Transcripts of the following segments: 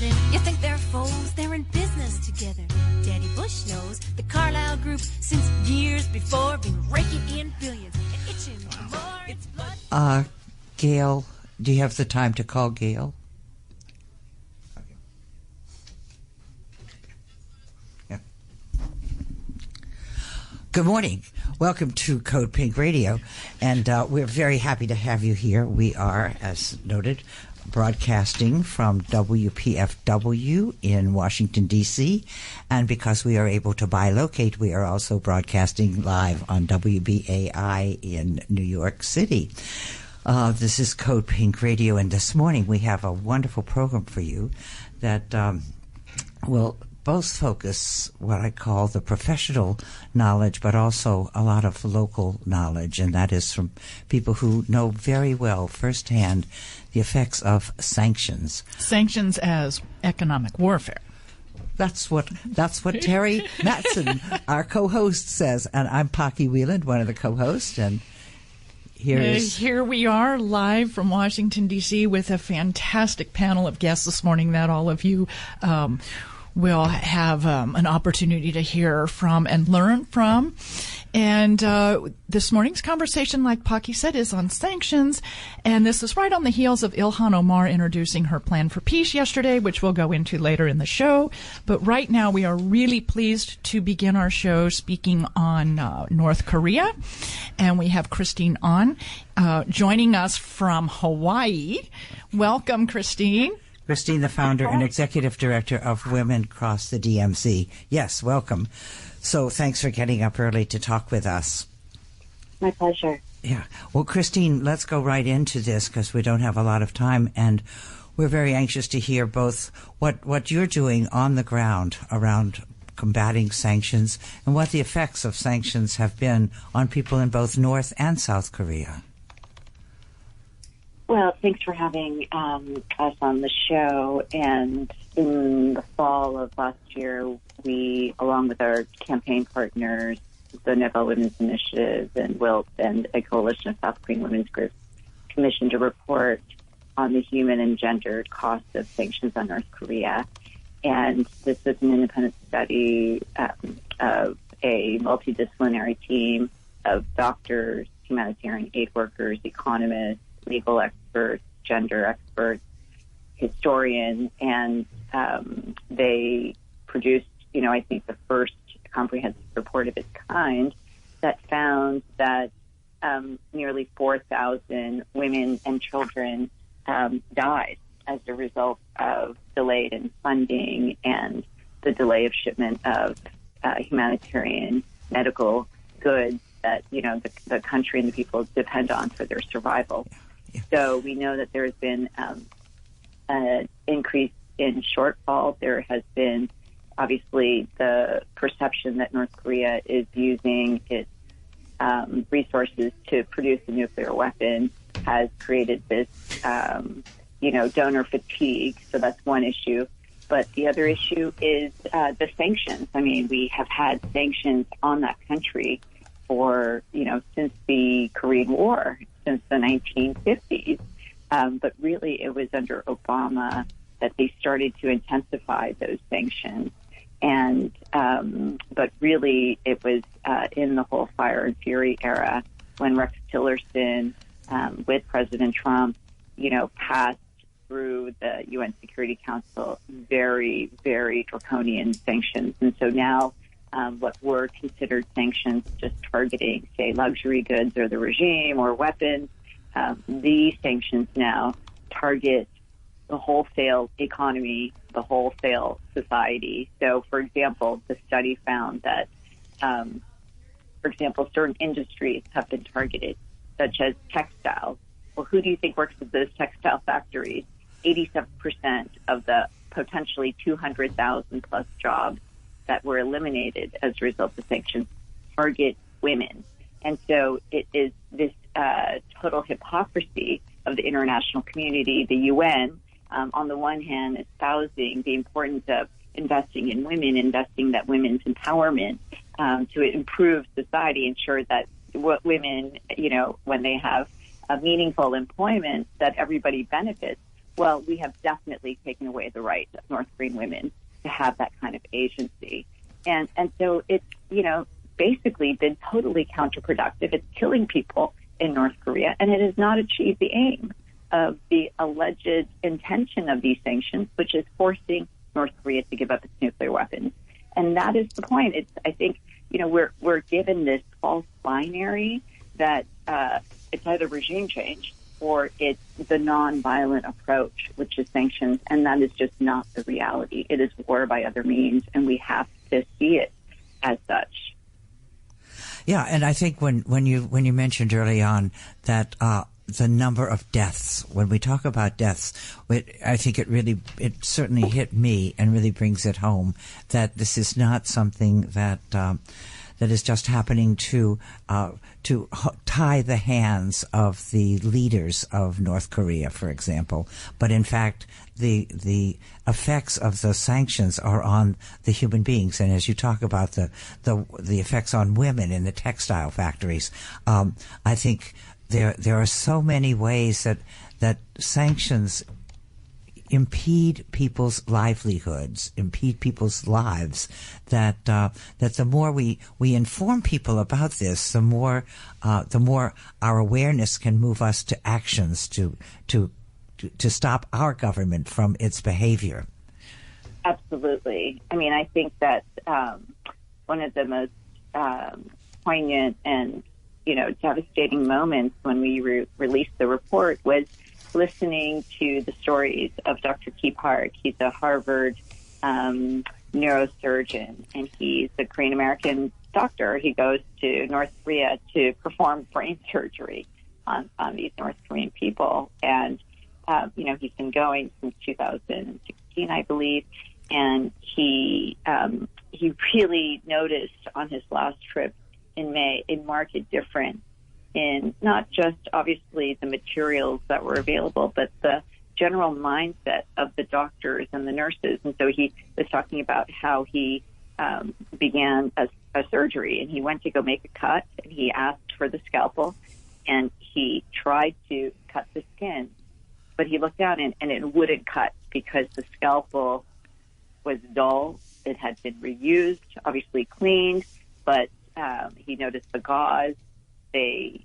Laden. You think they're foes, they're in business together. Daddy Bush knows the Carlyle Group, since years before, been raking in billions and itching for more. It's blood. Gail, do you have the time to call Gail? Good morning. Welcome to CODEPINK Radio, and we're very happy to have you here. We are, as noted, broadcasting from WPFW in Washington, D.C., and because we are able to bilocate, we are also broadcasting live on WBAI in New York City. This is CODEPINK Radio, and this morning we have a wonderful program for you that will both focus what I call the professional knowledge, but also a lot of local knowledge, and that is from people who know very well firsthand the effects of sanctions. Sanctions as economic warfare. That's what Teri Mattson, our co-host, says, and I'm PakiWieland, one of the co-hosts, and here we are live from Washington, D.C. with a fantastic panel of guests this morning that all of you will have an opportunity to hear from and learn from. And this morning's conversation, like Paki said, is on sanctions. And this is right on the heels of Ilhan Omar introducing her plan for peace yesterday, which we'll go into later in the show. But right now, we are really pleased to begin our show speaking on North Korea. And we have Christine Ahn joining us from Hawaii. Welcome, Christine. Christine, the founder and executive director of WomenCrossDMZ. Yes, welcome. So thanks for getting up early to talk with us. My pleasure. Yeah. Well, Christine, let's go right into this because we don't have a lot of time, and we're very anxious to hear both what you're doing on the ground around combating sanctions and what the effects of sanctions have been on people in both North and South Korea. Well, thanks for having us on the show. And in the fall of last year, we, along with our campaign partners, the Nepal Women's Initiative and WILT and a coalition of South Korean women's groups, commissioned a report on the human and gendered cost of sanctions on North Korea. And this was an independent study of a multidisciplinary team of doctors, humanitarian aid workers, economists, legal experts, gender experts, historians, and they produced, I think the first comprehensive report of its kind that found that nearly 4,000 women and children died as a result of delayed in funding and the delay of shipment of humanitarian medical goods that, the country and the people depend on for their survival. Yeah. So we know that there has been an increase in shortfall. There has been, obviously, the perception that North Korea is using its resources to produce a nuclear weapon has created this, donor fatigue. So that's one issue. But the other issue is the sanctions. I mean, we have had sanctions on that country for, since the Korean War, since the 1950s. But really, it was under Obama that they started to intensify those sanctions. And but really, it was in the whole fire and fury era when Rex Tillerson, with President Trump, passed through the UN Security Council very, very draconian sanctions. And so now what were considered sanctions just targeting, say, luxury goods or the regime or weapons, these sanctions now target the wholesale economy, the wholesale society. So, for example, the study found that, certain industries have been targeted, such as textiles. Well, who do you think works at those textile factories? 87% of the potentially 200,000 plus jobs that were eliminated as a result of sanctions target women. And so it is this total hypocrisy of the international community, the UN, on the one hand, espousing the importance of investing in women, investing that women's empowerment to improve society, ensure that women, when they have a meaningful employment, that everybody benefits. well, we have definitely taken away the right of North Korean women to have that kind of agency. And so it's, basically been totally counterproductive. It's killing people in North Korea, and it has not achieved the aim of the alleged intention of these sanctions, which is forcing North Korea to give up its nuclear weapons. And that is the point. I think, we're given this false binary that it's either regime change or it's the nonviolent approach, which is sanctions, and that is just not the reality. It is war by other means, and we have to see it as such. Yeah, and I think when you mentioned early on that the number of deaths, when we talk about deaths, I think it certainly hit me and really brings it home that this is not something that is just happening to tie the hands of the leaders of North Korea, for example, but in fact the effects of the sanctions are on the human beings. And as you talk about the effects on women in the textile factories, I think there are so many ways that sanctions impede people's livelihoods, impede people's lives, that the more we inform people about this, the more our awareness can move us to actions to stop our government from its behavior. Absolutely. I mean, I think that one of the most poignant and devastating moments when we released the report was listening to the stories of Dr. Ki Park. He's a Harvard neurosurgeon, and he's a Korean American doctor. He goes to North Korea to perform brain surgery on these North Korean people, and he's been going since 2016, I believe, and he really noticed on his last trip in May a marked difference in not just obviously the materials that were available, but the general mindset of the doctors and the nurses. And so he was talking about how he began a surgery, and he went to go make a cut, and he asked for the scalpel, and he tried to cut the skin, but he looked down and it wouldn't cut because the scalpel was dull. It had been reused, obviously cleaned, but he noticed the gauze. They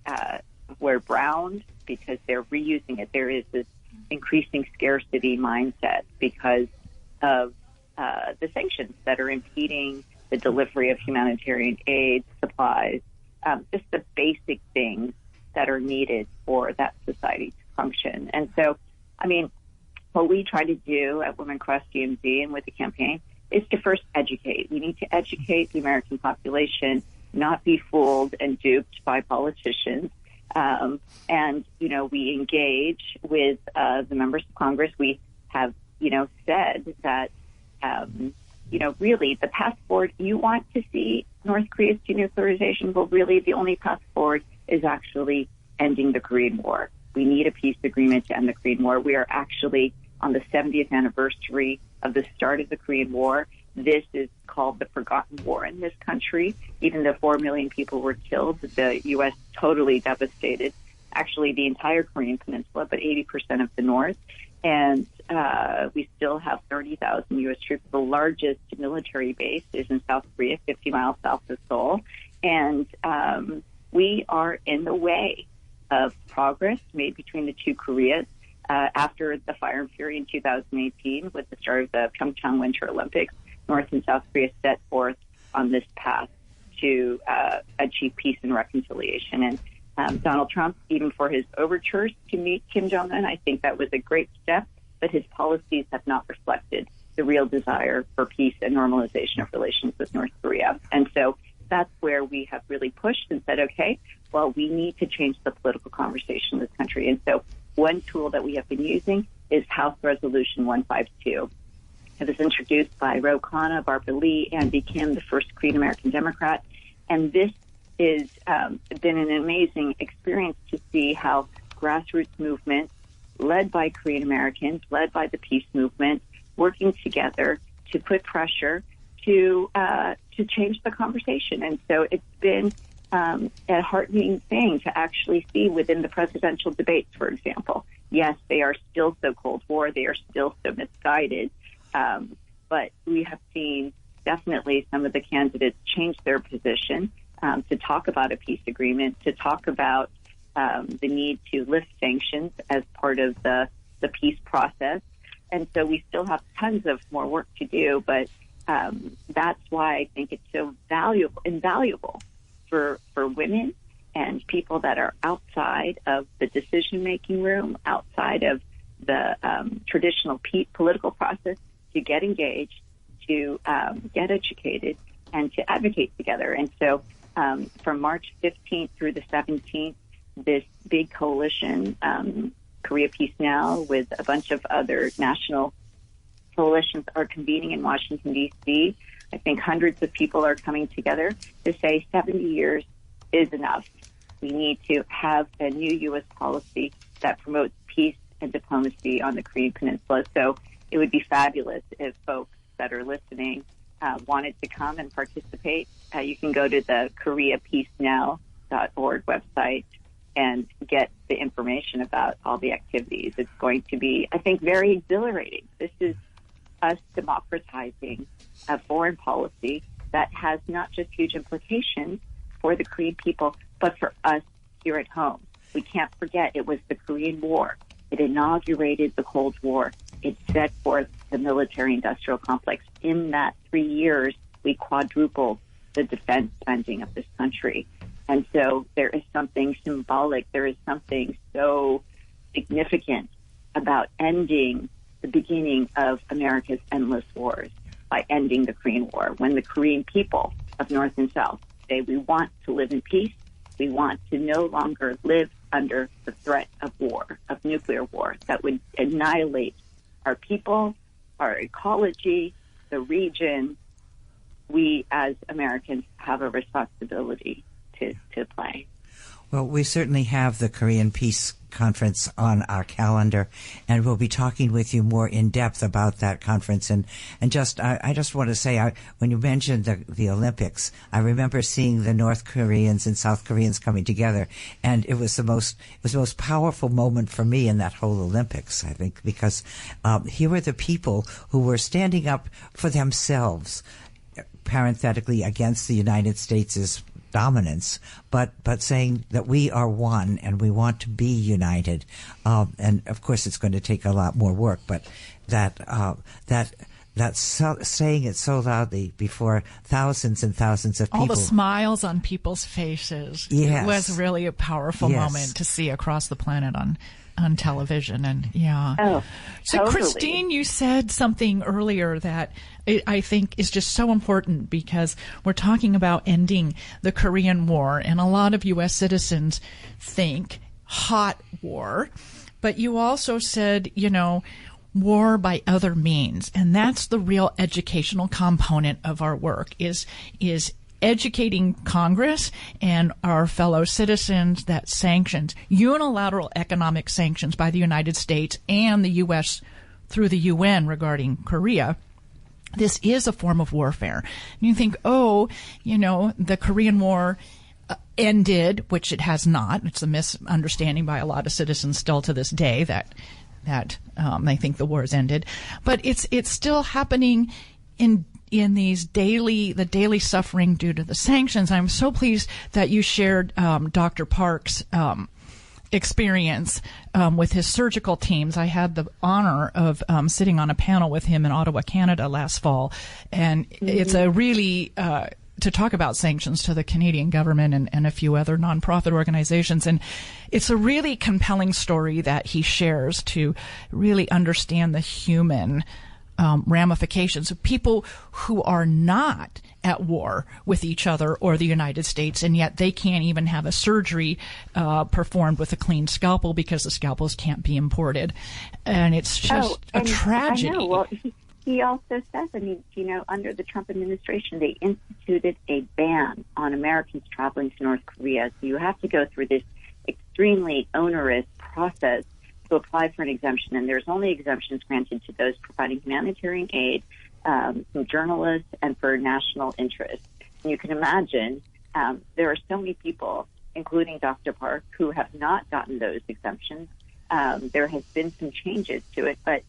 were browned because they're reusing it. There is this increasing scarcity mindset because of the sanctions that are impeding the delivery of humanitarian aid, supplies, just the basic things that are needed for that society to function. And so, I mean, what we try to do at WomenCrossDMZ and with the campaign is to first educate. We need to educate the American population, not be fooled and duped by politicians. And, we engage with the members of Congress. We have, said that, really the path forward, you want to see North Korea's denuclearization, well, really the only path forward is actually ending the Korean War. We need a peace agreement to end the Korean War. We are actually on the 70th anniversary of the start of the Korean War. This is called the Forgotten War in this country. Even though 4 million people were killed, the U.S. totally devastated, actually the entire Korean peninsula, but 80% of the north. And we still have 30,000 U.S. troops. The largest military base is in South Korea, 50 miles south of Seoul. And we are in the way of progress made between the two Koreas after the fire and fury in 2018 with the start of the Pyeongchang Winter Olympics. North and South Korea set forth on this path to achieve peace and reconciliation. And Donald Trump, even for his overtures to meet Kim Jong-un, I think that was a great step, but his policies have not reflected the real desire for peace and normalization of relations with North Korea. And so that's where we have really pushed and said, okay, well, we need to change the political conversation in this country. And so one tool that we have been using is House Resolution 152. It was introduced by Ro Khanna, Barbara Lee, and became the first Korean American Democrat. And this has been an amazing experience to see how grassroots movements led by Korean Americans, led by the peace movement, working together to put pressure to change the conversation. And so it's been a heartening thing to actually see within the presidential debates, for example. Yes, they are still so Cold War. They are still so misguided. But we have seen definitely some of the candidates change their position to talk about a peace agreement, to talk about the need to lift sanctions as part of the peace process. And so we still have tons of more work to do, but that's why I think it's so invaluable for women and people that are outside of the decision-making room, outside of the traditional political process, to get engaged, to get educated, and to advocate together. And so from March 15th through the 17th, this big coalition, Korea Peace Now, with a bunch of other national coalitions, are convening in Washington, D.C. I think hundreds of people are coming together to say 70 years is enough. We need to have a new U.S. policy that promotes peace and diplomacy on the Korean Peninsula. So it would be fabulous if folks that are listening wanted to come and participate. You can go to the KoreaPeaceNow.org website and get the information about all the activities. It's going to be, I think, very exhilarating. This is us democratizing a foreign policy that has not just huge implications for the Korean people, but for us here at home. We can't forget it was the Korean War. It inaugurated the Cold War. It set forth the military-industrial complex. In that 3 years, we quadrupled the defense spending of this country. And so there is something symbolic. There is something so significant about ending the beginning of America's endless wars by ending the Korean War. When the Korean people of North and South say we want to live in peace, we want to no longer live under the threat of war, of nuclear war, that would annihilate our people, our ecology, the region. We as Americans have a responsibility to play. Well, we certainly have the Korean Peace Conference on our calendar, and we'll be talking with you more in depth about that conference. And just, I just want to say, when you mentioned the Olympics, I remember seeing the North Koreans and South Koreans coming together, and it was the most powerful moment for me in that whole Olympics, I think, because here were the people who were standing up for themselves, parenthetically, against the United States' dominance, but saying that we are one and we want to be united. And of course, it's going to take a lot more work, but saying it so loudly before thousands and thousands of people. All the smiles on people's faces. Yes. It was really a powerful moment to see across the planet on television. And so totally. Christine, you said something earlier that I think is just so important, because we're talking about ending the Korean War, and a lot of U.S. citizens think hot war, but you also said, war by other means, and that's the real educational component of our work, is educating Congress and our fellow citizens that sanctions, unilateral economic sanctions by the United States and the U.S. through the UN regarding Korea, this is a form of warfare. And you think, the Korean War ended, which it has not. It's a misunderstanding by a lot of citizens still to this day that they think the war has ended. But it's still happening in the daily suffering due to the sanctions. I'm so pleased that you shared Dr. Park's experience with his surgical teams. I had the honor of sitting on a panel with him in Ottawa, Canada last fall, and it's a really to talk about sanctions to the Canadian government and a few other nonprofit organizations. And it's a really compelling story that he shares to really understand the human ramifications of people who are not at war with each other or the United States, and yet they can't even have a surgery performed with a clean scalpel because the scalpels can't be imported. And it's just a tragedy. I know. Well, he also says, under the Trump administration, they instituted a ban on Americans traveling to North Korea. So you have to go through this extremely onerous process to apply for an exemption, and there's only exemptions granted to those providing humanitarian aid, from journalists, and for national interest. And you can imagine there are so many people, including Dr. Park, who have not gotten those exemptions. There has been some changes to it, but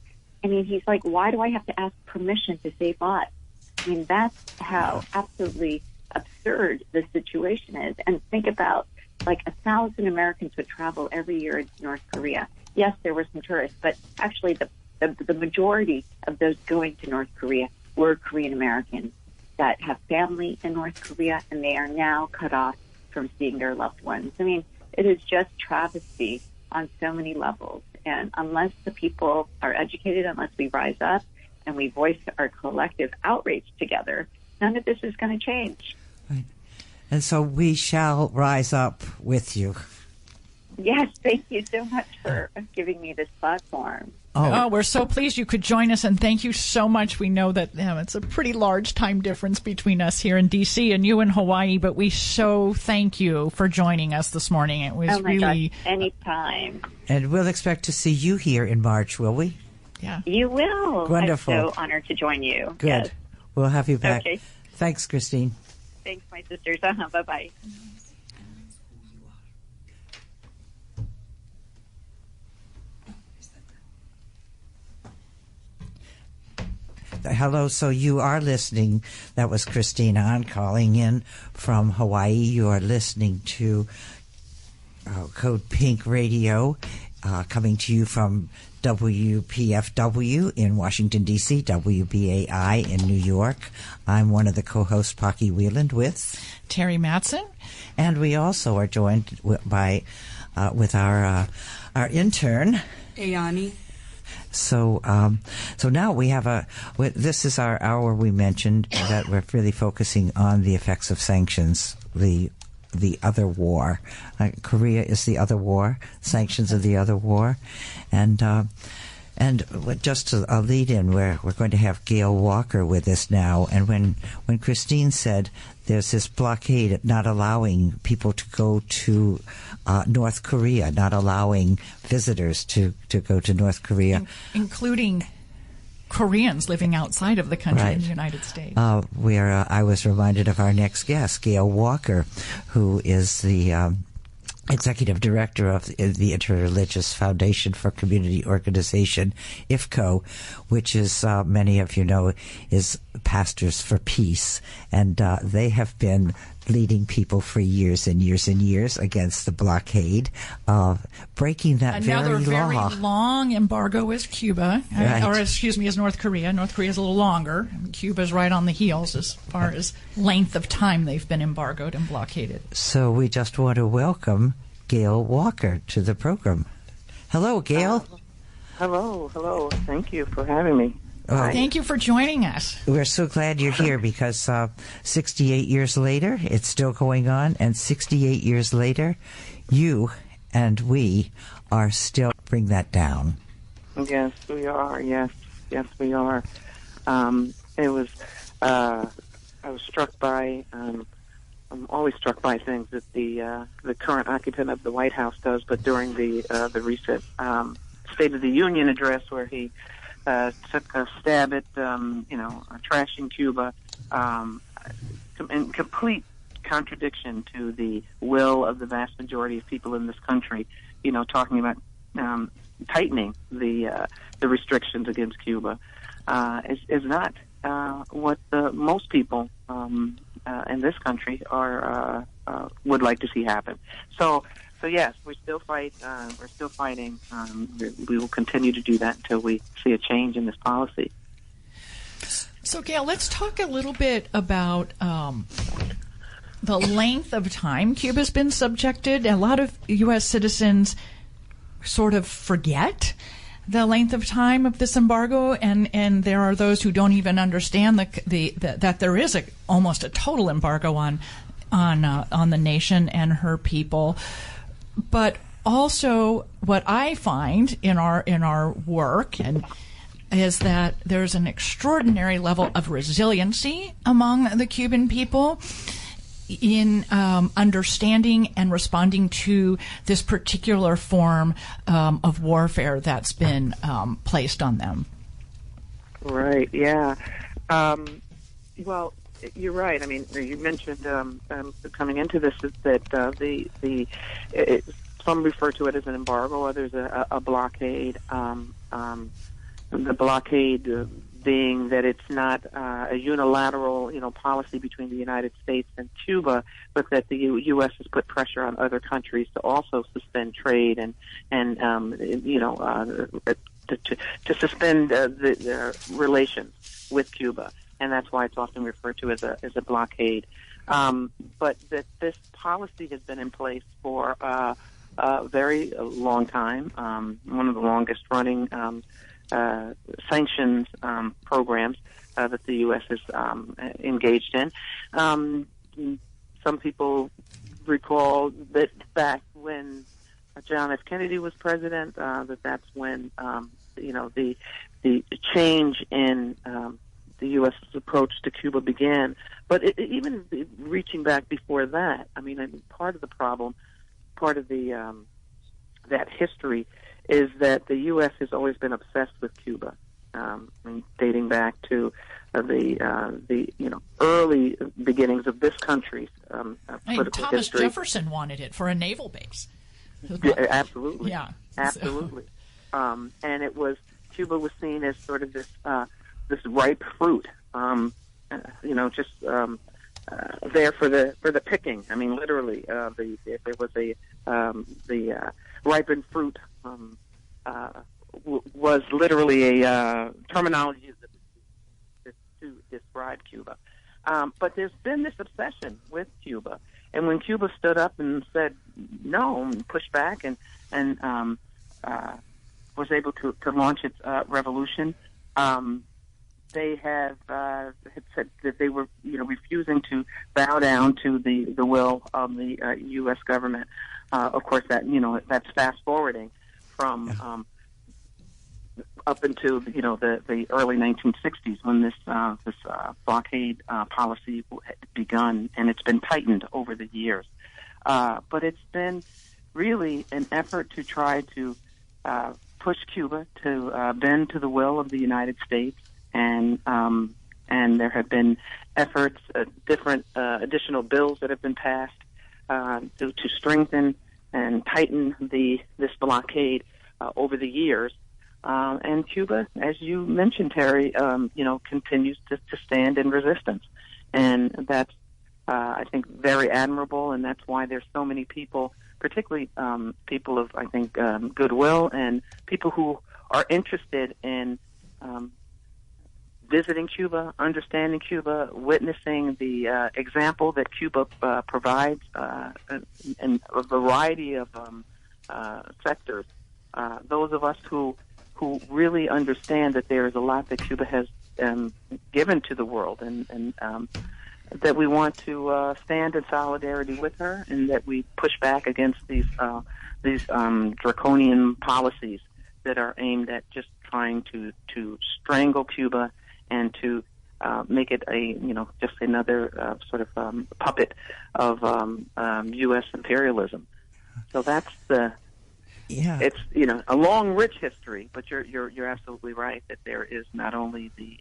I mean, he's like, why do I have to ask permission to save lives? I mean, that's how absolutely absurd the situation is. And think about, like, 1,000 Americans would travel every year to North Korea. Yes, there were some tourists, but actually the majority of those going to North Korea were Korean Americans that have family in North Korea, and they are now cut off from seeing their loved ones. I mean, it is just travesty on so many levels. And unless the people are educated, unless we rise up and we voice our collective outrage together, none of this is going to change. Right. And so we shall rise up with you. Yes, thank you so much for giving me this platform. Oh, we're so pleased you could join us, and thank you so much. We know that it's a pretty large time difference between us here in D.C. and you in Hawaii, but we so thank you for joining us this morning. It was really... gosh, anytime. And we'll expect to see you here in March, will we? Yeah. You will. Wonderful. I'm so honored to join you. Good. Yes. We'll have you back. Okay. Thanks, Christine. Thanks, my sisters. Bye-bye. Hello, so you are listening. That was Christine Ahn calling in from Hawaii. You are listening to CODEPINK Radio, coming to you from WPFW in Washington, D.C., WBAI in New York. I'm one of the co-hosts, PakiWieland, with Teri Mattson. And we also are joined by with our intern, Ayani. So now we have this is our hour. We mentioned that we're really focusing on the effects of sanctions, the other war. Korea is the other war. Sanctions are the other war, and just to lead in, we're going to have Gail Walker with us now. And when Christine said there's this blockade not allowing people to go to North Korea, not allowing visitors to go to North Korea, including Koreans living outside of the country, right, in the United States. I was reminded of our next guest, Gail Walker, who is the Executive Director of the Interreligious Foundation for Community Organization, IFCO, which is, many of you know, is Pastors for Peace. And they have been leading people for years and years and years against the blockade, breaking that Another very law. Very long embargo is Cuba, right, or excuse me, is North Korea. North Korea is a little longer. Cuba's right on the heels as far as length of time they've been embargoed and blockaded. So we just want to welcome Gail Walker to the program. Hello, Gail. Hello. Thank you for having me. Thank you for joining us. We're so glad you're here because 68 years later, it's still going on, and 68 years later, you and we are still bring that down. Yes, we are. Yes, we are. It was. I was struck by. I'm always struck by things that the current occupant of the White House does, but during the recent State of the Union address, where he took a stab at trashing Cuba, in complete contradiction to the will of the vast majority of people in this country. Talking about tightening the restrictions against Cuba is not what most people in this country would like to see happen. So yes, we still fight. We're still fighting. We will continue to do that until we see a change in this policy. So, Gail, let's talk a little bit about the length of time Cuba's been subjected. A lot of U.S. citizens sort of forget the length of time of this embargo, and there are those who don't even understand that there is almost a total embargo on the nation and her people. But also, what I find in our work is that there's an extraordinary level of resiliency among the Cuban people in understanding and responding to this particular form of warfare that's been placed on them. Right. Yeah. Well, you're right. I mean, you mentioned coming into this is that some refer to it as an embargo, others a blockade. The blockade being that it's not a unilateral, policy between the United States and Cuba, but that the U.S. has put pressure on other countries to also suspend trade and to suspend the relations with Cuba, and that's why it's often referred to as a blockade. But that this policy has been in place for a very long time, one of the longest running sanctions programs that the U.S. is engaged in. Some people recall that back when John F. Kennedy was president, that's when the change in the U.S.'s approach to Cuba began. But even reaching back before that, I mean, part of the problem, part of the that history is that the U.S. has always been obsessed with Cuba, dating back to the early beginnings of this country's political Thomas history. Jefferson wanted it for a naval base. Yeah, absolutely. Yeah, absolutely. And it was Cuba was seen as sort of this ripe fruit, just there for the picking. I mean, literally, there was the ripened fruit was literally a terminology to describe Cuba. But there's been this obsession with Cuba, and when Cuba stood up and said no and pushed back and was able to launch its revolution, they had said that they were refusing to bow down to the will of the U.S. government. Of course, that's fast forwarding from up into the early 1960s when this blockade policy had begun, and it's been tightened over the years. But it's been really an effort to try to push Cuba to bend to the will of the United States, and there have been efforts, different additional bills that have been passed to strengthen and tighten this blockade over the years. And Cuba, as you mentioned, Teri, continues to stand in resistance. And that's, I think, very admirable, and that's why there's so many people, particularly people of, I think, goodwill and people who are interested in visiting Cuba, understanding Cuba, witnessing the example that Cuba provides in a variety of sectors. Those of us who really understand that there is a lot that Cuba has given to the world, and that we want to stand in solidarity with her, and that we push back against these draconian policies that are aimed at just trying to strangle Cuba and to make it just another sort of puppet of U.S. imperialism. So that's it's a long, rich history, but you're absolutely right that there is not only the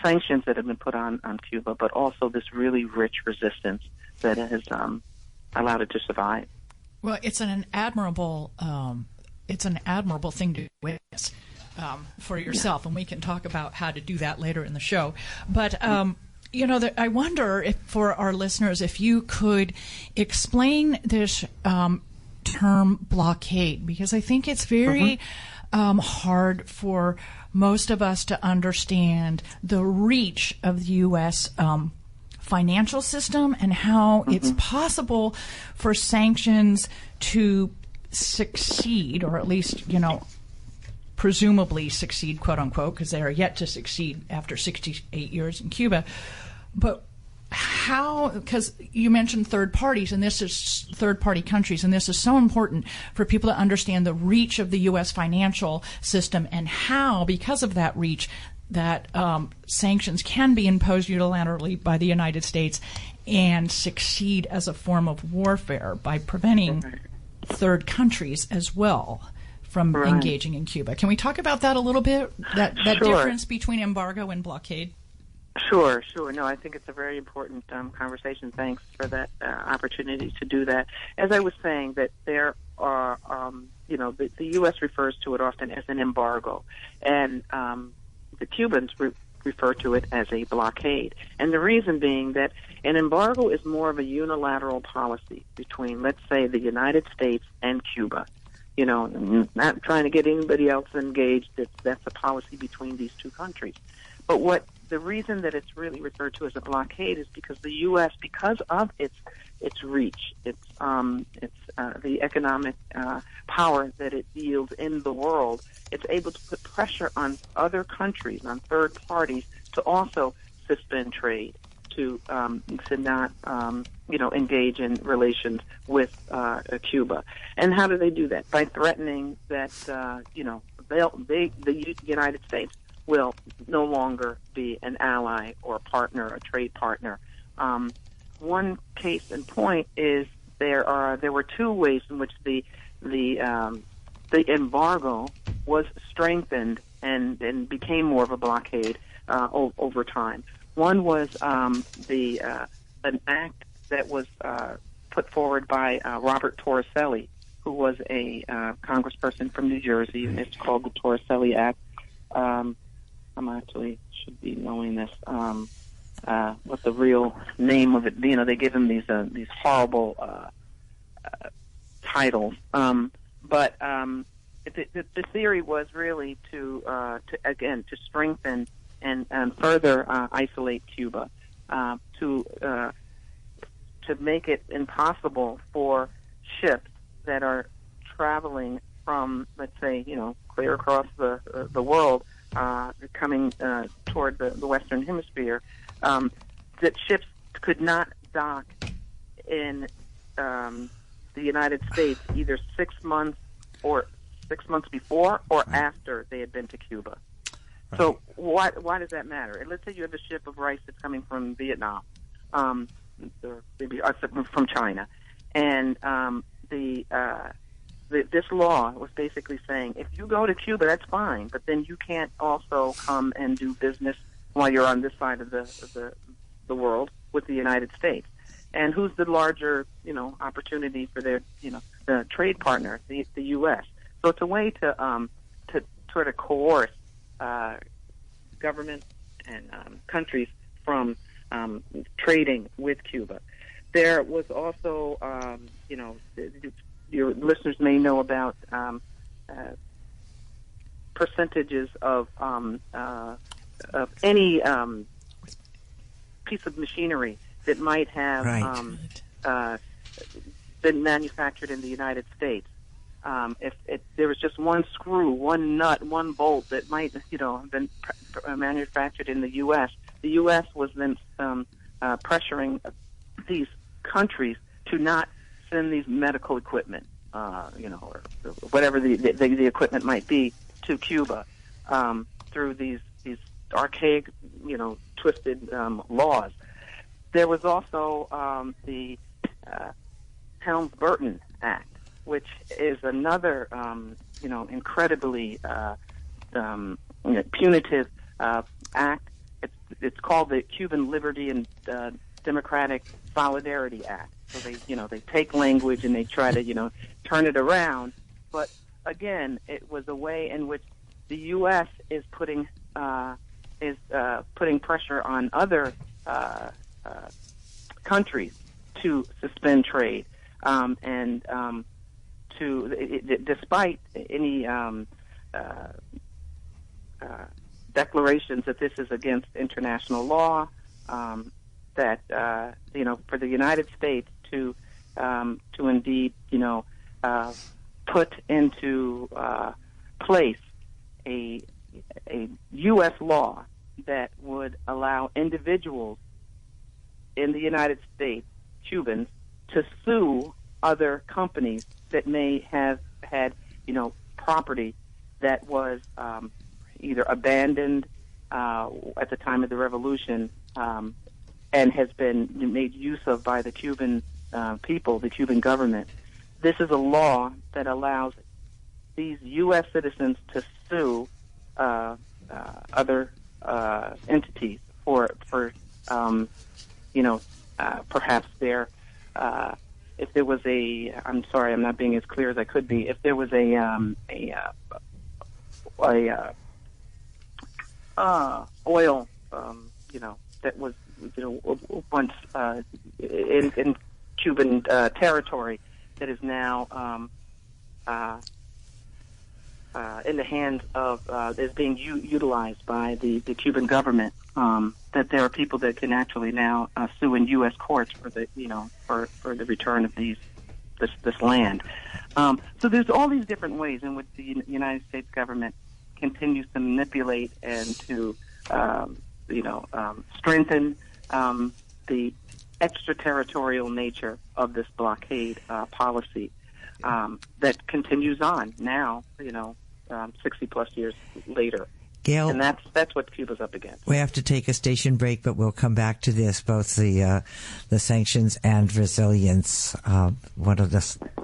sanctions that have been put on Cuba, but also this really rich resistance that has allowed it to survive. Well, it's an admirable thing to witness for yourself, and we can talk about how to do that later in the show. But I wonder if, for our listeners, if you could explain this term blockade, because I think it's very hard for most of us to understand the reach of the U.S. Financial system and how it's possible for sanctions to succeed, or at least, presumably succeed, quote unquote, because they are yet to succeed after 68 years in Cuba. But how, because you mentioned third parties, and this is third-party countries, and this is so important for people to understand the reach of the U.S. financial system and how, because of that reach, that sanctions can be imposed unilaterally by the United States and succeed as a form of warfare by preventing third countries as well from engaging in Cuba. Can we talk about that a little bit, that Sure. difference between embargo and blockade? Sure. No, I think it's a very important conversation. Thanks for that opportunity to do that. As I was saying, that there are, the U.S. refers to it often as an embargo, and the Cubans refer to it as a blockade. And the reason being that an embargo is more of a unilateral policy between, let's say, the United States and Cuba. Not trying to get anybody else engaged. That's a policy between these two countries. But the reason that it's really referred to as a blockade is because the U.S., because of its reach, its the economic power that it wields in the world, it's able to put pressure on other countries, on third parties, to also suspend trade, to not engage in relations with Cuba. And how do they do that? By threatening that the United States will no longer be an ally or a partner, a trade partner. One case in point is there were two ways in which the embargo was strengthened and became more of a blockade over time. One was an act that was put forward by Robert Torricelli, who was a congressperson from New Jersey, and it's called the Torricelli Act. I'm actually should be knowing this. What the real name of it? They give him these horrible titles. But the theory was really to strengthen and further isolate Cuba, to make it impossible for ships that are traveling from, let's say, clear across the world, coming toward the Western Hemisphere, that ships could not dock in the United States either 6 months before or after they had been to Cuba. Right. So why does that matter? Let's say you have a ship of rice that's coming from Vietnam, or maybe from China, and this law was basically saying, if you go to Cuba, that's fine, but then you can't also come and do business while you're on this side of the world with the United States. And who's the larger, opportunity for their, the trade partner, the U.S. So it's a way to sort of coerce governments and countries from trading with Cuba. There was also, your listeners may know about percentages of any piece of machinery that might have been manufactured in the United States. If there was just one screw, one nut, one bolt that might, have been manufactured in the U.S., the U.S. was then pressuring these countries to not send these medical equipment, or whatever the equipment might be, to Cuba through these archaic, twisted laws. There was also the Helms-Burton Act, which is another, incredibly punitive act. It's called the Cuban Liberty and Democratic Solidarity Act. So they take language and they try to, turn it around. But again, it was a way in which the U.S. is putting pressure on other countries to suspend trade, and despite any declarations that this is against international law, that for the United States to indeed put into place a U.S. law that would allow individuals in the United States, Cubans, to sue other companies that may have had, property that was either abandoned at the time of the revolution and has been made use of by the Cuban people, the Cuban government. This is a law that allows these U.S. citizens to sue other entities perhaps there, if there was I'm sorry, I'm not being as clear as I could be. If there was oil, that was, once in Cuban territory, that is now in the hands of is being utilized by the Cuban government. That there are people that can actually now sue in U.S. courts for the for the return of this land. So there's all these different ways in which the United States government continues to manipulate and to strengthen the extraterritorial nature of this blockade policy that continues on now, 60 plus years later. Gail, and that's what Cuba's up against. We have to take a station break, but we'll come back to this, both the sanctions and resilience. Let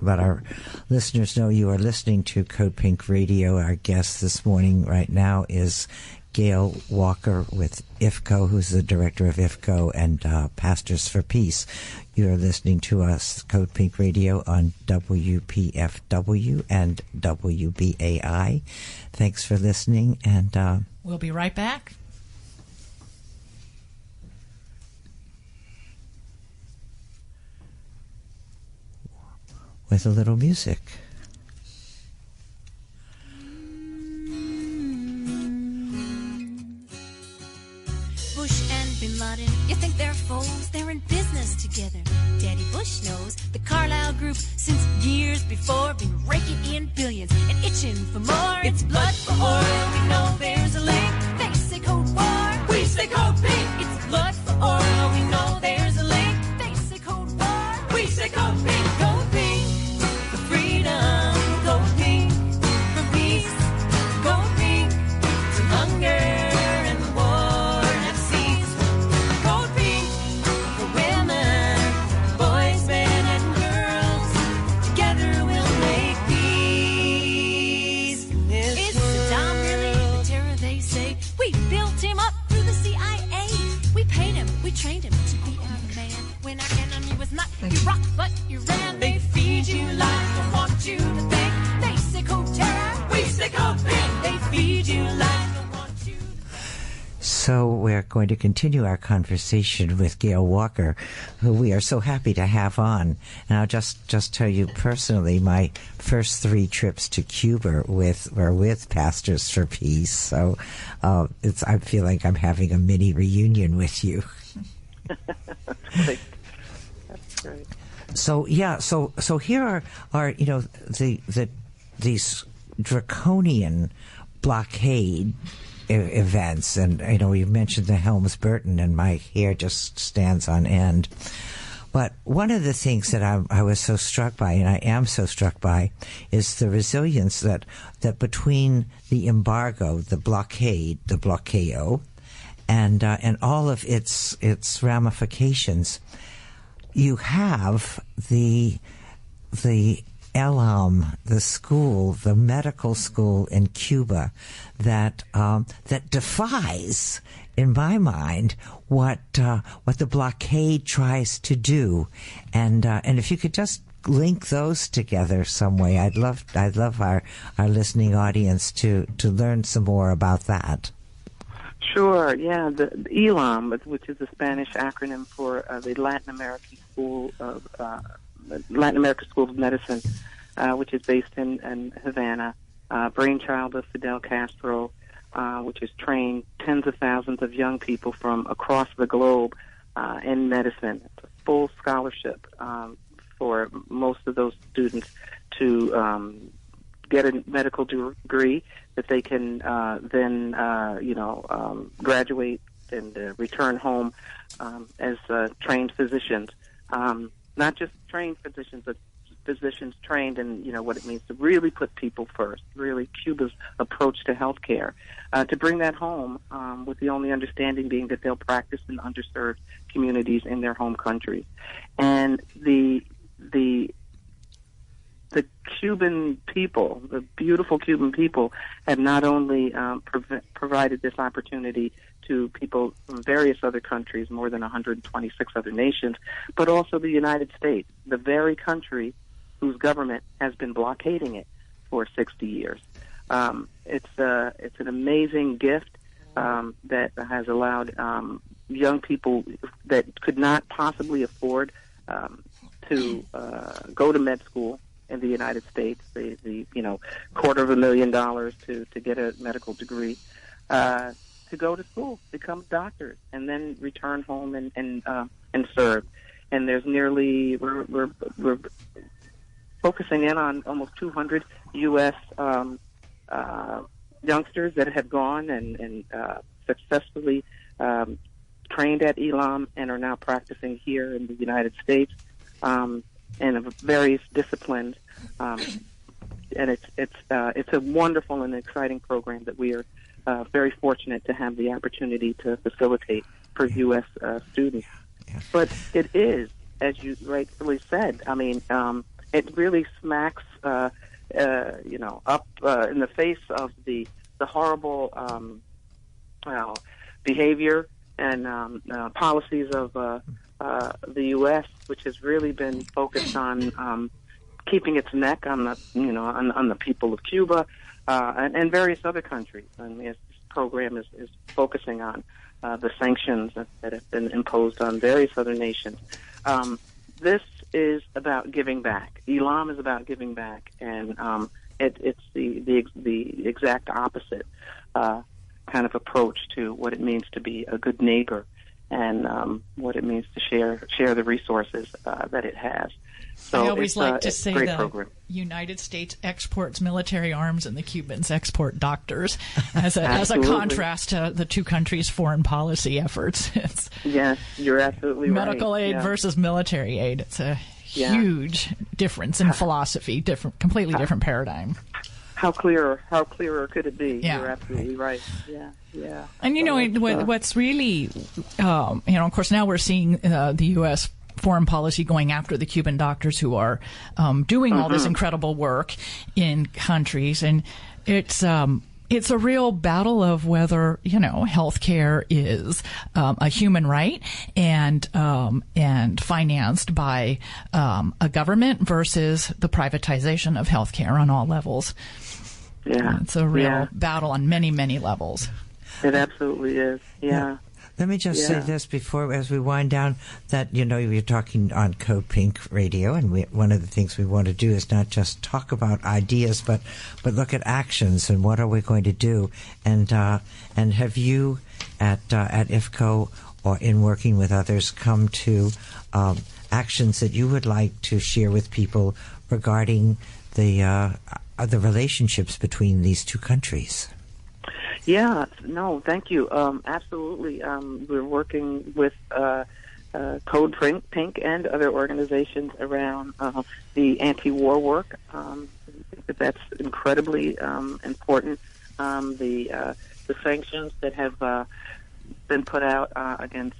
our listeners know you are listening to Code Pink Radio. Our guest this morning right now is Gail Walker with IFCO, who's the director of IFCO and Pastors for Peace. You're listening to us, Code Pink Radio, on WPFW and WBAI. Thanks for listening, and we'll be right back. With a little music. Bush and Bin Laden, you think they're foes? They're in business together. Daddy Bush knows the Carlyle Group since years before been raking in billions and itching for more. It's blood for oil. We know there's a link. They say Cold War. We say Code Pink. It's blood for oil. We know there's a link. They say Cold War. We say Code Pink. Code Pink for freedom. Code Pink for peace. Code Pink for hunger. Trained him to be a man. When our enemy was not Iraq, but Iran, they feed you lies, don't want you to think. They say code terror, we say code pink. They feed you lies, don't want you to think. So we're going to continue our conversation with Gail Walker, who we are so happy to have on. And I'll just tell you personally, my first 3 trips to Cuba were with Pastors for Peace. So I feel like I'm having a mini reunion with you. That's great. So here are these draconian blockade events, and you mentioned the Helms-Burton, and my hair just stands on end. But one of the things that I was so struck by, and I am so struck by, is the resilience that between the embargo, the blockade, the bloqueo, and all of its ramifications, you have the ELAM, the school, the medical school in Cuba, that defies, in my mind, what the blockade tries to do, and if you could just link those together some way, I'd love our listening audience to learn some more about that. Sure, yeah. The ELAM, which is the Spanish acronym for the Latin American School of Medicine, which is based in Havana, brainchild of Fidel Castro, which has trained tens of thousands of young people from across the globe in medicine. It's a full scholarship for most of those students to get a medical degree that they can then graduate and return home as trained physicians. Not just trained physicians, but physicians trained in what it means to really put people first. Really, Cuba's approach to healthcare, to bring that home, with the only understanding being that they'll practice in underserved communities in their home countries, and the Cuban people, the beautiful Cuban people, have not only provided this opportunity to people from various other countries, more than 126 other nations, but also the United States, the very country whose government has been blockading it for 60 years. It's an amazing gift that has allowed young people that could not possibly afford to go to med school in the United States, the $250,000 to get a medical degree, to go to school, become doctors, and then return home and serve. And there's nearly we're focusing in on almost 200 U.S. Youngsters that have gone and successfully trained at Elam and are now practicing here in the United States in various disciplines. And it's a wonderful and exciting program that we are very fortunate to have the opportunity to facilitate for U.S. Students. But it is, as you rightfully said, I mean, it really smacks, up in the face of the horrible behavior and policies of the U.S., which has really been focused on keeping its neck on the people of Cuba and various other countries. And this program is focusing on the sanctions that have been imposed on various other nations. This is about giving back. Elam is about giving back, and it's the exact opposite kind of approach to what it means to be a good neighbor and what it means to share the resources that it has. So I always like to say the program. United States exports military arms and the Cubans export doctors as a contrast to the two countries' foreign policy efforts. Yes, you're absolutely right. Medical aid versus military aid. It's a huge difference in philosophy, completely different paradigm. How clearer could it be? Yeah. You're absolutely right. Yeah. And what's really, of course, now we're seeing the U.S. foreign policy going after the Cuban doctors who are doing all this incredible work in countries, and it's a real battle of whether healthcare is a human right and financed by a government versus the privatization of healthcare on all levels. Yeah, it's a real battle on many, many levels. It absolutely is. Yeah. Let me just say this before, as we wind down, that, you're talking on CODEPINK Radio, and one of the things we want to do is not just talk about ideas, but look at actions and what are we going to do. And have you at IFCO or in working with others come to actions that you would like to share with people regarding the relationships between these two countries? Yeah, no, thank you. Absolutely. We're working with CODEPINK and other organizations around the anti-war work. I think that's incredibly important. The sanctions that have been put out against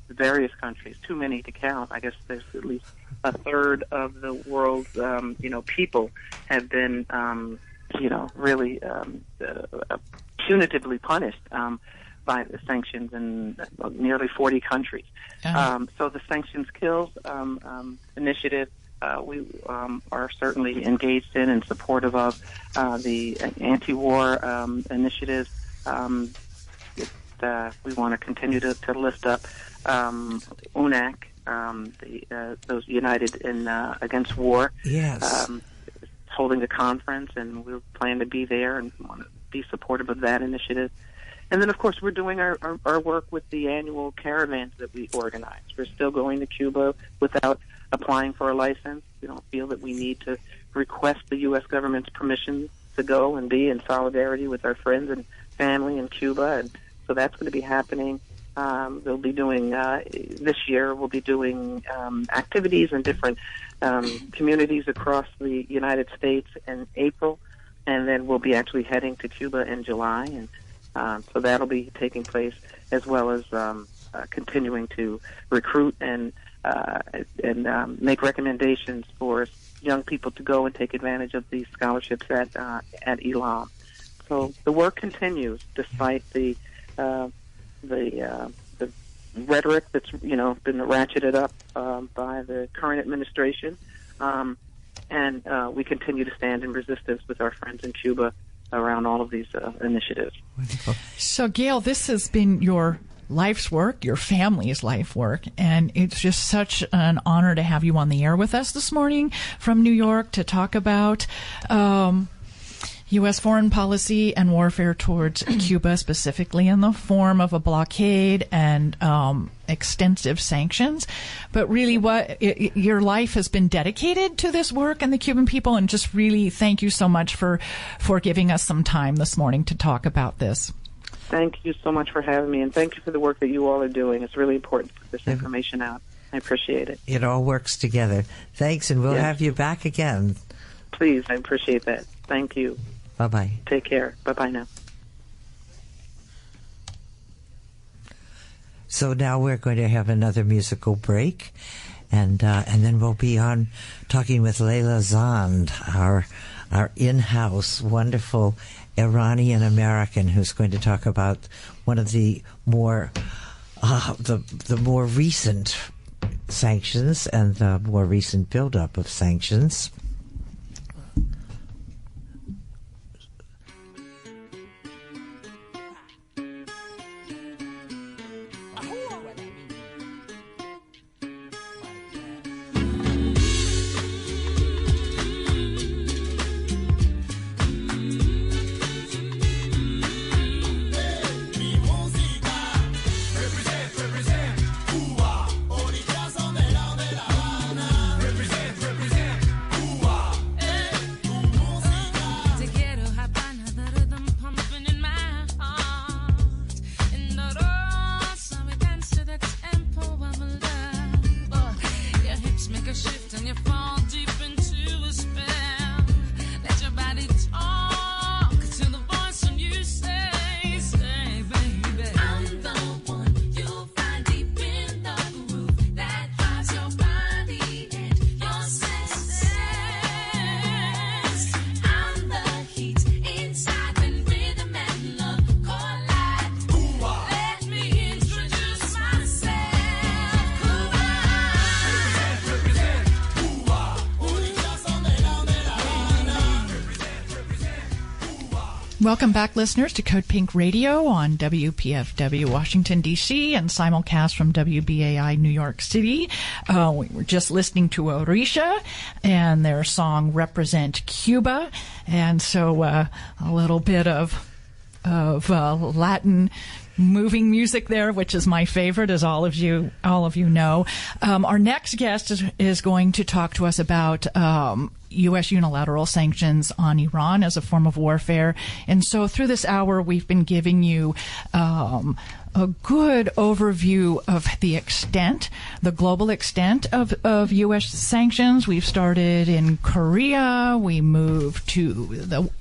various countries, too many to count. I guess there's at least a third of the world's people have been really punitively punished by the sanctions in nearly 40 countries. So the Sanctions Kills initiative we are certainly engaged in and supportive of. The anti-war initiatives we want to continue to lift up. UNAC, those United in Against War. Yes. Holding a conference, and we plan to be there and want to be supportive of that initiative. And then, of course, we're doing our work with the annual caravans that we organize. We're still going to Cuba without applying for a license. We don't feel that we need to request the U.S. government's permission to go and be in solidarity with our friends and family in Cuba. And so that's going to be happening. They'll be doing, this year, we'll be doing activities in different communities across the United States in April, and then we'll be actually heading to Cuba in July, and so that'll be taking place, as well as continuing to recruit and make recommendations for young people to go and take advantage of these scholarships at Elam. So the work continues despite the the rhetoric that's been ratcheted up by the current administration, and we continue to stand in resistance with our friends in Cuba around all of these initiatives. Wonderful. So, Gail, this has been your life's work, your family's life work, and it's just such an honor to have you on the air with us this morning from New York to talk about U.S. foreign policy and warfare towards Cuba, specifically in the form of a blockade and extensive sanctions. But really, your life has been dedicated to this work and the Cuban people, and just really thank you so much for giving us some time this morning to talk about this. Thank you so much for having me, and thank you for the work that you all are doing. It's really important to put this information out. I appreciate it. It all works together. Thanks, and we'll have you back again. Please, I appreciate that. Thank you. Bye-bye. Take care. Bye-bye now. So now we're going to have another musical break, and then we'll be on talking with Leila Zand, our in-house wonderful Iranian American, who's going to talk about one of the more the more recent sanctions and the more recent buildup of sanctions. Welcome back, listeners, to CODEPINK Radio on WPFW Washington, D.C. and simulcast from WBAI New York City. We were just listening to Orisha and their song Represent Cuba. And so a little bit of Latin moving music there, which is my favorite, as all of you know. Our next guest is going to talk to us about U.S. unilateral sanctions on Iran as a form of warfare. And so through this hour, we've been giving you a good overview of the global extent of U.S. sanctions. We've started in Korea, we moved to the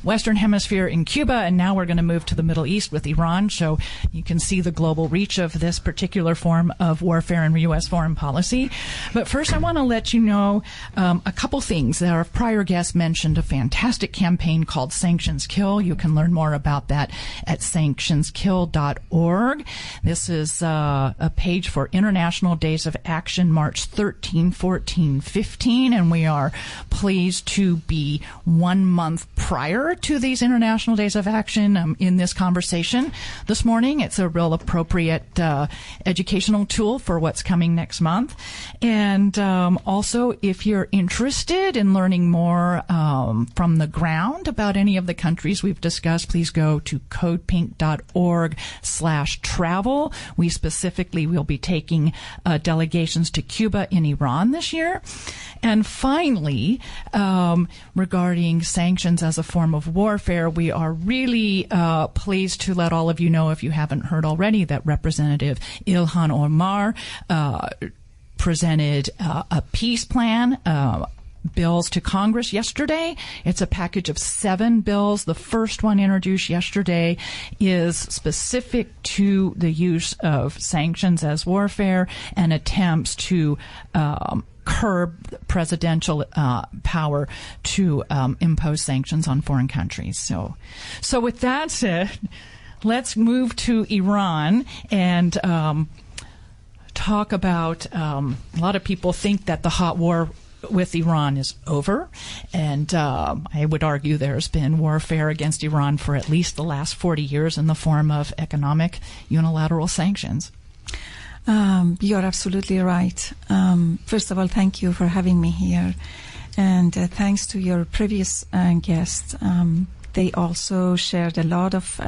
Western Hemisphere in Cuba, and now we're going to move to the Middle East with Iran. So you can see the global reach of this particular form of warfare and U.S. foreign policy. But first, I want to let you know a couple things. Our prior guest mentioned a fantastic campaign called Sanctions Kill. You can learn more about that at sanctionskill.org. This is a page for International Days of Action, March 13, 14, 15, and we are pleased to be 1 month prior to these International Days of Action in this conversation this morning. It's a real appropriate educational tool for what's coming next month. And also, if you're interested in learning more from the ground about any of the countries we've discussed, please go to codepink.org/travel. We specifically will be taking delegations to Cuba and Iran this year. And finally, regarding sanctions as a form of warfare, we are really pleased to let all of you know, if you haven't heard already, that Representative Ilhan Omar presented a peace plan, bills to Congress yesterday. It's a package of 7 bills. The first one introduced yesterday is specific to the use of sanctions as warfare and attempts to curb presidential power to impose sanctions on foreign countries. So with that said, let's move to Iran and talk about a lot of people think that the hot war with Iran is over, and I would argue there's been warfare against Iran for at least the last 40 years in the form of economic unilateral sanctions. You're absolutely right. First of all, thank you for having me here, and thanks to your previous guests. They also shared a lot of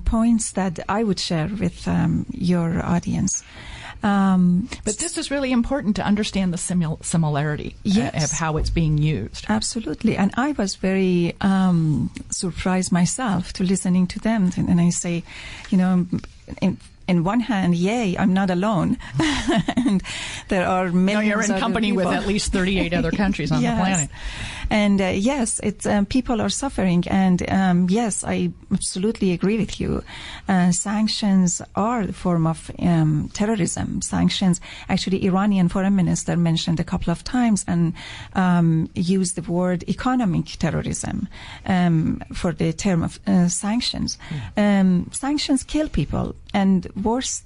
points that I would share with your audience. But this is really important to understand the similarity of how it's being used. Absolutely. And I was very surprised myself to listening to them. And I say, in one hand, yay, I'm not alone. And there are millions you're in company with at least 38 other countries on the planet. And yes, it's people are suffering. And yes, I absolutely agree with you. Sanctions are a form of terrorism. Sanctions, actually, Iranian foreign minister mentioned a couple of times and used the word economic terrorism for the term of sanctions. Sanctions kill people. And worse,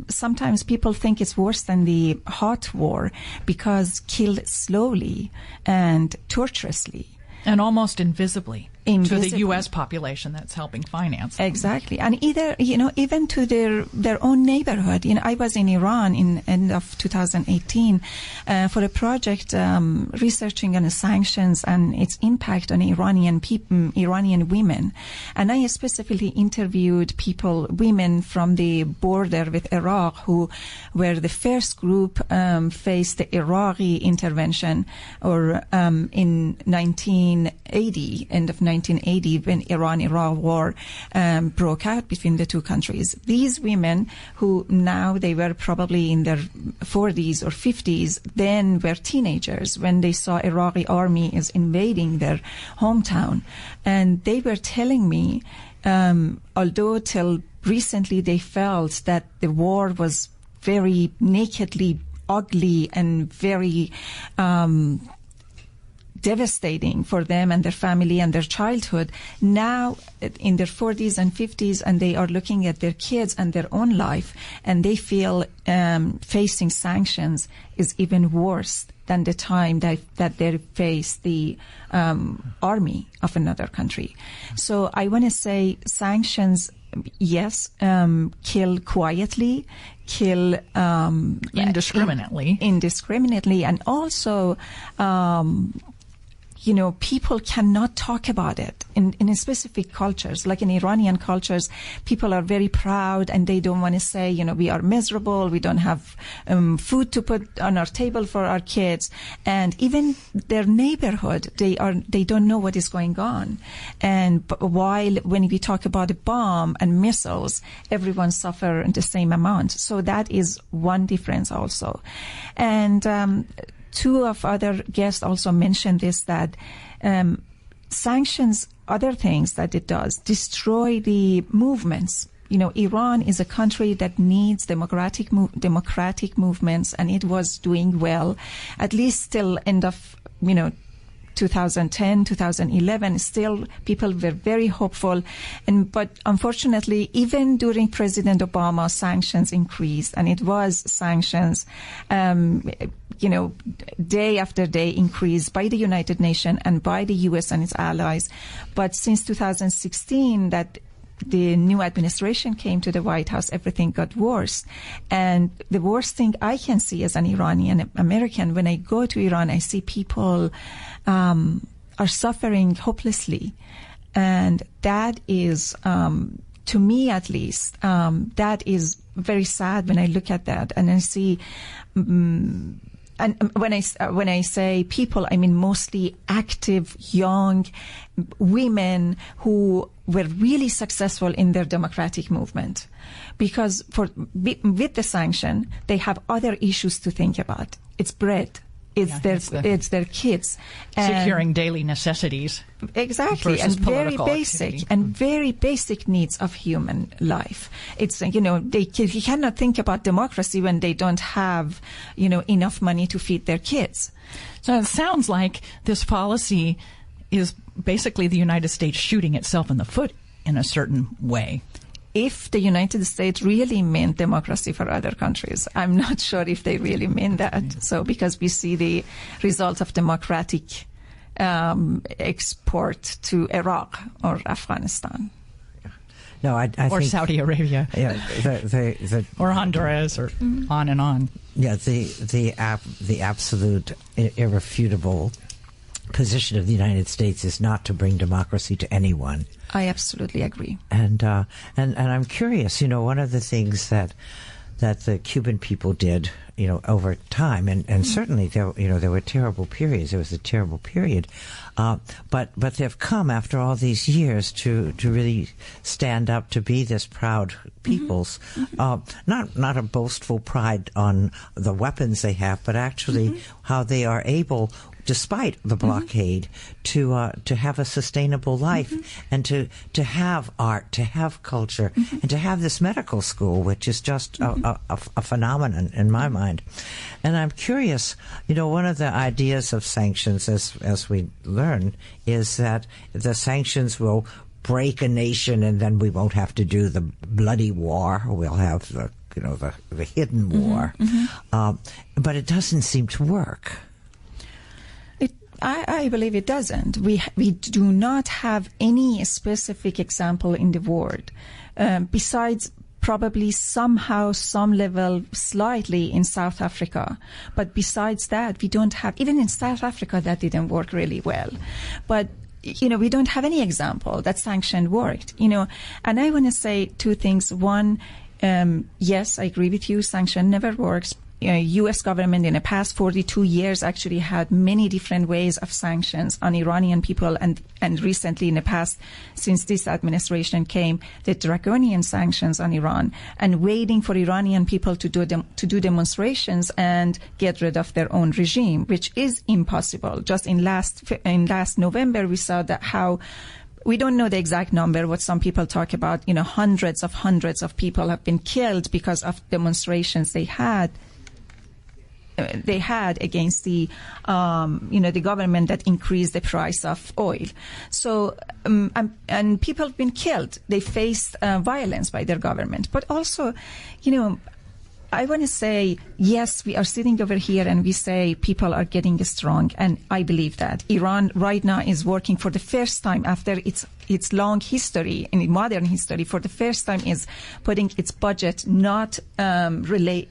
sometimes people think it's worse than the hot war because killed slowly and torturously. And almost invisibly to the U.S. population that's helping finance them. Exactly. And even to their own neighborhood. I was in Iran in end of 2018 for a project researching on the sanctions and its impact on Iranian women. And I specifically interviewed women from the border with Iraq who were the first group faced the Iraqi intervention or in 1980, end of 1980, when Iran-Iraq war broke out between the two countries. These women, who now they were probably in their 40s or 50s, then were teenagers when they saw Iraqi army is invading their hometown. And they were telling me, although till recently they felt that the war was very nakedly ugly and very devastating for them and their family and their childhood, now in their 40s and 50s, and they are looking at their kids and their own life, and they feel facing sanctions is even worse than the time that they face the army of another country. So I want to say sanctions, yes, kill quietly, kill indiscriminately, and also people cannot talk about it in specific cultures. Like in Iranian cultures, people are very proud and they don't want to say, we are miserable, we don't have food to put on our table for our kids. And even their neighborhood, they don't know what is going on. And while when we talk about a bomb and missiles, everyone suffer in the same amount. So that is one difference also. And two of other guests also mentioned this, that sanctions, other things that it does, destroy the movements. Iran is a country that needs democratic movements, and it was doing well, at least till end of, 2010, 2011, still people were very hopeful. But unfortunately, even during President Obama, sanctions increased, and it was sanctions, day after day increased by the United Nations and by the U.S. and its allies. But since 2016, that the new administration came to the White House, everything got worse. And the worst thing I can see as an Iranian American, when I go to Iran, I see people are suffering hopelessly. And that is, to me at least, that is very sad when I look at that and I see. And when I say people, I mean mostly active, young women who were really successful in their democratic movement. Because with the sanction, they have other issues to think about. It's bread. It's their kids. Securing daily necessities. Exactly. And very basic needs of human life. It's, you cannot think about democracy when they don't have, enough money to feed their kids. So it sounds like this policy is basically the United States shooting itself in the foot in a certain way. If the United States really meant democracy for other countries, I'm not sure if they really mean that. So because we see the result of democratic export to Iraq or Afghanistan. No, I or think, Saudi Arabia, or Honduras, or on and on. Yeah, the absolute irrefutable position of the United States is not to bring democracy to anyone. I absolutely agree. And I'm curious. One of the things that the Cuban people did, over time, and certainly there were terrible periods. There was a terrible period, but they've come after all these years to really stand up to be this proud peoples, not a boastful pride on the weapons they have, but actually how they are able, despite the blockade, to have a sustainable life and to have art, to have culture, and to have this medical school, which is just a phenomenon in my mind. And I'm curious, one of the ideas of sanctions, as we learn, is that the sanctions will break a nation, and then we won't have to do the bloody war. We'll have the hidden war. But it doesn't seem to work. I believe it doesn't. We do not have any specific example in the world, besides probably somehow, some level, slightly in South Africa. But besides that, we don't have, even in South Africa, that didn't work really well. But we don't have any example that sanction worked, and I want to say two things. One, yes, I agree with you, sanction never works. U.S. government in the past 42 years actually had many different ways of sanctions on Iranian people, and recently in the past, since this administration came, the draconian sanctions on Iran, and waiting for Iranian people to do demonstrations and get rid of their own regime, which is impossible. Just in last November, we saw that how. We don't know the exact number. What some people talk about, hundreds of people have been killed because of demonstrations they had against the government that increased the price of oil. So, and people have been killed. They faced violence by their government. But also, I want to say, yes, we are sitting over here and we say people are getting strong, and I believe that. Iran right now is working for the first time after its long history, in modern history, for the first time is putting its budget not rely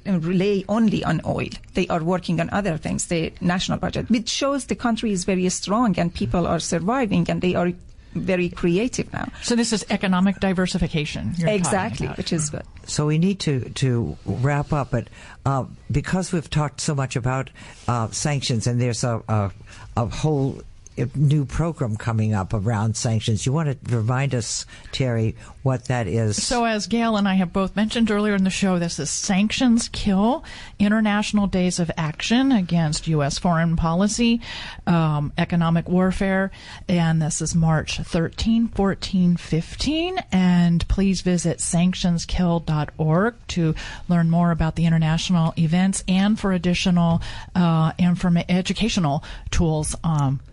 only on oil. They are working on other things, the national budget, which shows the country is very strong and people are surviving and they are very creative now. So this is economic diversification. Exactly, which is good. So we need to wrap up, but because we've talked so much about sanctions, and there's a whole new program coming up around sanctions. You want to remind us, Teri, what that is? So as Gail and I have both mentioned earlier in the show, this is Sanctions Kill, International Days of Action Against U.S. Foreign Policy, Economic Warfare, and this is March 13, 14, 15, and please visit sanctionskill.org to learn more about the international events and for additional educational tools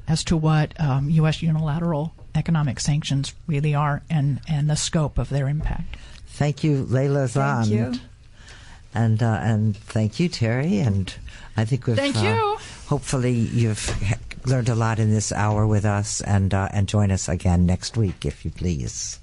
as to what U.S. unilateral economic sanctions really are and the scope of their impact. Thank you, Leila, Zand. Thank you. And thank you, Teri. And I think we've hopefully you've learned a lot in this hour with us, and join us again next week, if you please.